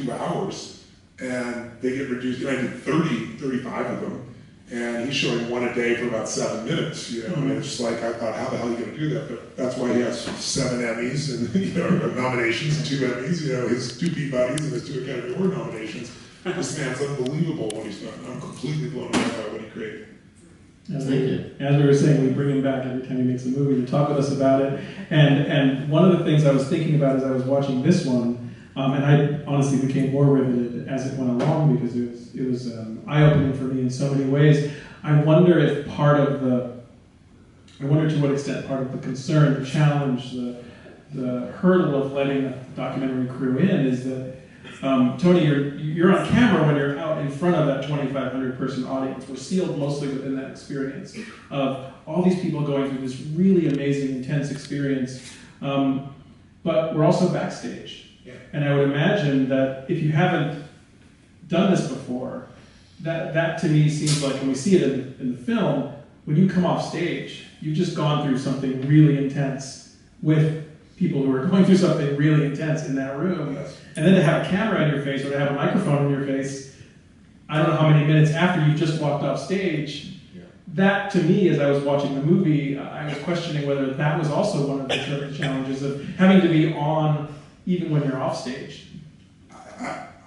2 hours, and they get reduced. I did 30, 35 of them, and he's showing one a day for about 7 minutes. And it's just like, I thought, how the hell are you going to do that? But that's why he has 7 Emmys and nominations, and 2 Emmys. His 2 Peabodys and his 2 Academy Award nominations. This man's unbelievable when he's done. I'm completely blown away by what he created. As we were saying, we bring him back every time he makes a movie to talk with us about it. And one of the things I was thinking about as I was watching this one, and I honestly became more riveted as it went along because it was eye-opening for me in so many ways. I wonder to what extent part of the concern, the challenge, the hurdle of letting a documentary crew in is that Tony, you're on camera when you're out in front of that 2,500 person audience. We're sealed mostly within that experience of all these people going through this really amazing, intense experience. But we're also backstage. Yeah. And I would imagine that if you haven't done this before, that to me seems like, when we see it in the film, when you come off stage, you've just gone through something really intense with people who are going through something really intense in that room. Yes. And then to have a camera in your face or to have a microphone in your face, I don't know how many minutes after you've just walked off stage, that to me, as I was watching the movie, I was questioning whether that was also one of the challenges of having to be on even when you're off stage.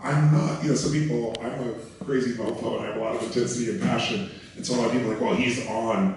I'm not, some people, I'm a crazy mofo and I have a lot of intensity and passion. And so a lot of people are like, well, he's on.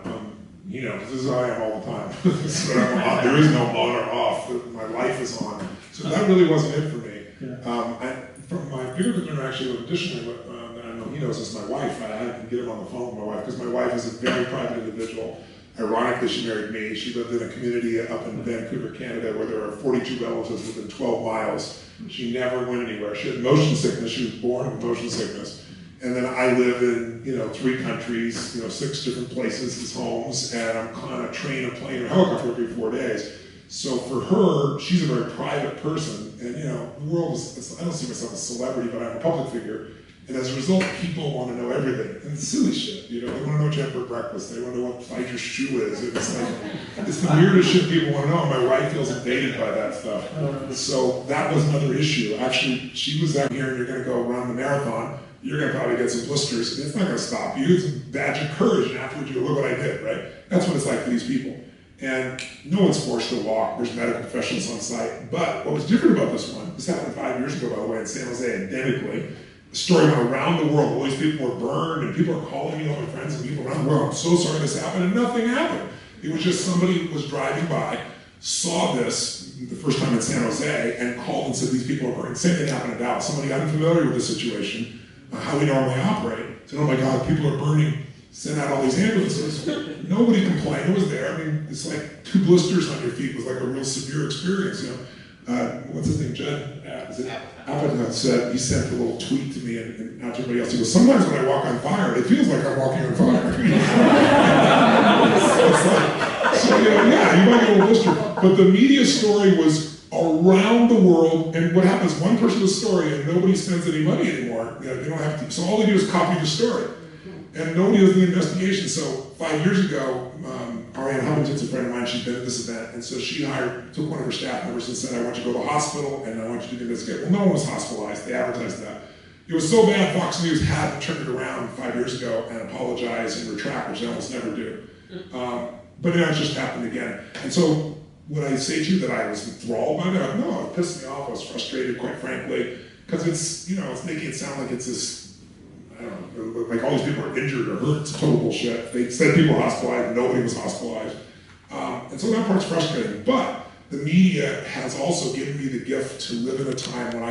This is how I am all the time. So I'm on. There is no on or off. My life is on. So that really wasn't it for me. Yeah. From my bigger concern, actually, additionally, I know he knows, is my wife. I had to get him on the phone with my wife because my wife is a very private individual. Ironically, she married me. She lived in a community up in Vancouver, Canada, where there are 42 relatives within 12 miles. She never went anywhere. She had motion sickness. She was born with motion sickness. And then I live in, 3 countries, 6 different places as homes, and I'm on a train, a plane, or a helicopter every 4 days. So for her, she's a very private person, and the world is, I don't see myself as a celebrity, but I'm a public figure. And as a result, people want to know everything. And it's silly shit, they want to know what you have for breakfast, they want to know what size your shoe is. It's the weirdest shit people want to know, and my wife feels invaded by that stuff. So that was another issue. Actually, she was out here, and you're going to go around the marathon, you're going to probably get some blisters, and it's not going to stop you. It's a badge of courage, and afterwards you go, look what I did, right? That's what it's like for these people. And no one's forced to walk. There's medical professionals on site. But what was different about this one, this happened 5 years ago, by the way, in San Jose, identically. The story went around the world. All these people were burned, and people are calling me, all my friends and people around the world, I'm so sorry this happened, and nothing happened. It was just somebody was driving by, saw this the first time in San Jose, and called and said these people are burned. Same thing happened in Dallas. Somebody got unfamiliar with the situation, how we normally operate. Said, oh my God, people are burning. Sent out all these ambulances. Nobody complained. It was there. I mean, it's like 2 blisters on your feet was like a real severe experience. What's his name? Judd Apatow said, he sent a little tweet to me and out to everybody else. He goes, sometimes when I walk on fire, it feels like I'm walking on fire. So yeah, you might get a little blister. But the media story was around the world, and what happens, one person does a story and nobody spends any money anymore. They don't have to, so all they do is copy the story. And nobody does the investigation. So 5 years ago, Ariane Huntington's a friend of mine, she'd been at this event, and so she took one of her staff members and said, I want you to go to the hospital, and I want you to do this. Well, no one was hospitalized. They advertised that. It was so bad, Fox News had to turn it around 5 years ago and apologize and retract, which they almost never do. But it just happened again. And so would I say to you that I was enthralled by that? No, it pissed me off. I was frustrated, quite frankly, because it's, it's making it sound like it's this, I don't know, like all these people are injured or hurt. It's total bullshit. They said people were hospitalized, nobody was hospitalized. And so that part's frustrating. But the media has also given me the gift to live in a time when